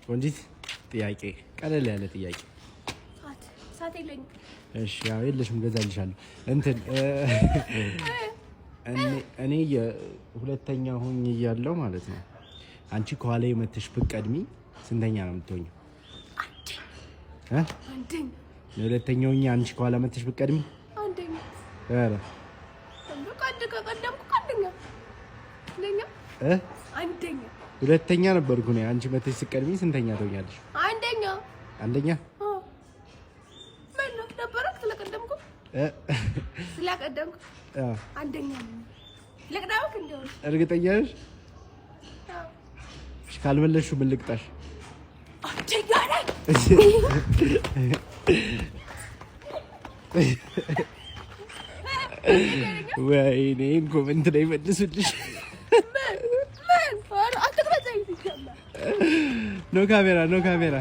ቆንጂት ጥያቄ ቀለል ያለ ጥያቄ ሰዓት የለኝም። እሺ ያው የለሽም ገዛልሻለሁ እንትን እኔ የሁለተኛ ሆኜ እያለሁ ማለት ነው አንቺ ከኋላዬ መተሽ ብትቀድሚ ስንተኛ ነው የምትሆኚው? አንደኛ። የሁለተኛው ሆኜ አንቺ ከኋላ መተሽ ብትቀድሚ አንደኛ። ኧረ አንደኛ። ሁለተኛ ነበርኩ እኔ። አንቺ መተሽ ስትቀድሚ ስንተኛ ትሆኛለሽ? አንደኛ። አንደኛ? ምን ነው ነበርክ? ስለቀደምኩ አንደኛ ነኝ። ለቅዳውክ እንደው እርግጠኛ ነሽ? እሺ ካልመለስሽው ምን ልቅጣሽ? አንደኛ ነኝ። ወይኔ ኮሜንት ላይ መልሱልሽ። ኖ ካሜራ